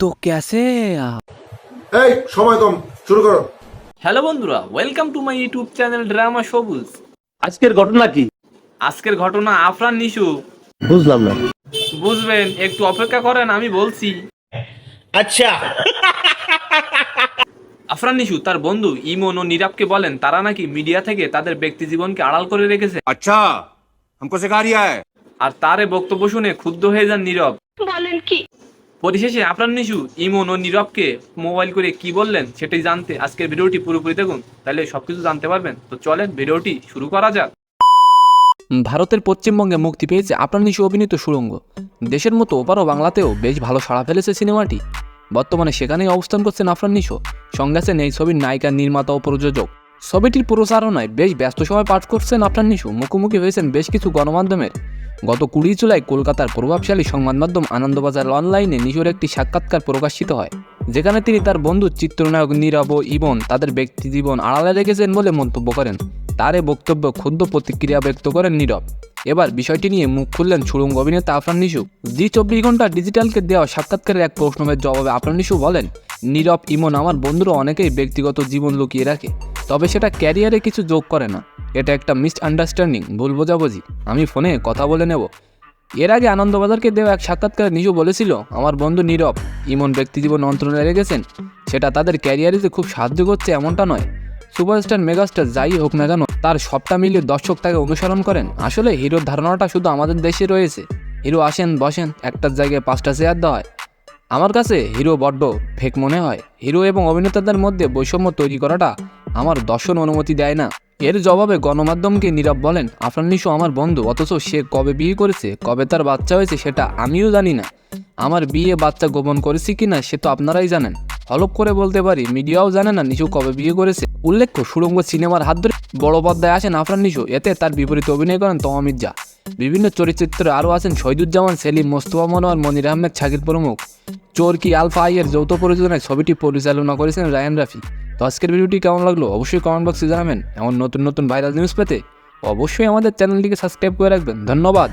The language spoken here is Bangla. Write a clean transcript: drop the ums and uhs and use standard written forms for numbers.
तो कैसे आप? এই সময় কম, শুরু করো। হ্যালো বন্ধুরা, welcome to my YouTube channel drama সবুজ। আজকের ঘটনা কি? আজকের ঘটনা আফরান নিশু। বুঝলাম না। বুঝবেন, একটু অপেক্ষা করেন, আমি বলছি। আচ্ছা। আফরান নিশু তার বন্ধু ইমন ও নীরবকে বলেন তারা নাকি মিডিয়া থেকে তাদের ব্যক্তি জীবনকে আড়াল করে রেখেছে। अच्छा हमको सिखा रिया है। আর তার এই বক্তব্য শুনে ক্ষুব্ধ হয়ে যান নীরব। বলেন কি? পরিশেষে আফরান নিশু ইমন ও নীরবকে মোবাইল করে কি বললেন সেটাই জানতে আজকের ভিডিওটি পুরোপুরি দেখুন, তাহলে সবকিছু জানতে পারবেন। তো চলেন ভিডিওটি শুরু করা যাক। ভারতের পশ্চিমবঙ্গে মুক্তি পেয়েছে আফরান নিশু অভিনীত সুড়ঙ্গ। দেশের মতো ওপারও বাংলাতেও বেশ ভালো সাড়া ফেলেছে সিনেমাটি। বর্তমানে সেখানেই অবস্থান করছেন আফরান নিশু, সঙ্গে আছেন এই ছবির নায়িকা, নির্মাতা ও প্রযোজক। ছবিটির প্রচারণায় বেশ ব্যস্ত সময় পাঠ করছেন আফরান নিশু, মুখোমুখি হয়েছেন বেশ কিছু গণমাধ্যমের। গত 20 জুলাই কলকাতার প্রভাবশালী সংবাদ মাধ্যম আনন্দবাজার অনলাইনে নিশোর একটি সাক্ষাৎকার প্রকাশিত হয়, যেখানে তিনি তার বন্ধু চিত্রনায়ক নীরব ও ইমন তাদের ব্যক্তি জীবন আড়ালে রেখেছেন বলে মন্তব্য করেন। তার এই বক্তব্য ক্ষুব্ধ প্রতিক্রিয়া ব্যক্ত করেন নীরব। এবার বিষয়টি নিয়ে মুখ খুললেন সুড়ঙ্গ অভিনেতা আফরান নিশু। জি 24 ঘন্টা ডিজিটালকে দেওয়া সাক্ষাৎকারের এক প্রশ্নের জবাবে আফরান নিশু বলেন, নীরব, ইমন আমার বন্ধুরা অনেকেই ব্যক্তিগত জীবন লুকিয়ে রাখে, তবে সেটা ক্যারিয়ারে কিছু যোগ করে না। এটা একটা মিসআন্ডারস্ট্যান্ডিং, ভুল বোঝাবুঝি, আমি ফোনে কথা বলে নেব। এর আগে আনন্দবাজারকে দেওয়া এক সাক্ষাৎকারে নিশু বলেছিল, আমার বন্ধু নীরব, ইমন ব্যক্তিজীবন অন্তরণে রেখেছেন, সেটা তাদের ক্যারিয়ারে যে খুব সাহায্য করছে এমনটা নয়। সুপারস্টার, মেগাস্টার যাই হোক না কেন, তার সবটা মিলিয়ে দর্শক তাকে অনুসরণ করেন। আসলে হিরোর ধারণাটা শুধু আমাদের দেশে রয়েছে। হিরো আসেন বসেন, একটার জায়গায় 5টা চেয়ার দেওয়া হয়। আমার কাছে হিরো বড্ড ফেক মনে হয়। হিরো এবং অভিনেতাদের মধ্যে বৈষম্য তৈরি করাটা আমার দর্শন অনুমতি দেয় না। এর জবাবে গণমাধ্যমকে নীরব বলেন, আফরান নিশু আমার বন্ধু, অথচ সে কবে বিয়ে করেছে, কবে তার বাচ্চা হয়েছে সেটা আমিও জানি না। আমার বিয়ে বাচ্চা গোপন করেছি কিনা সে তো আপনারাই জানেন। হলপ করে বলতে পারি মিডিয়াও জানে না নিশু কবে বিয়ে করেছে। উল্লেখ্য, সুড়ঙ্গ সিনেমার হাত ধরে বড় পর্দায় আসেন আফরান নিশু, এতে তার বিপরীতে অভিনয় করেন তমা মির্জা। বিভিন্ন চরিত্রে আরও আছেন শহীদুজ্জামান সেলিম, মোস্তফা মনোয়ার, মনির আহমেদ, শাকির প্রমুখ। চোরকি আলফা আইয়ের যৌথ প্রযোজনায় ছবিটি পরিচালনা করেছেন রায়ান রাফি। তো আজকের ভিডিওটি কেমন লাগলো অবশ্যই কমেন্ট বক্সে জানাবেন। এমন নতুন নতুন ভাইরাল নিউজ পেতে অবশ্যই আমাদের চ্যানেলটিকে সাবস্ক্রাইব করে রাখবেন। ধন্যবাদ।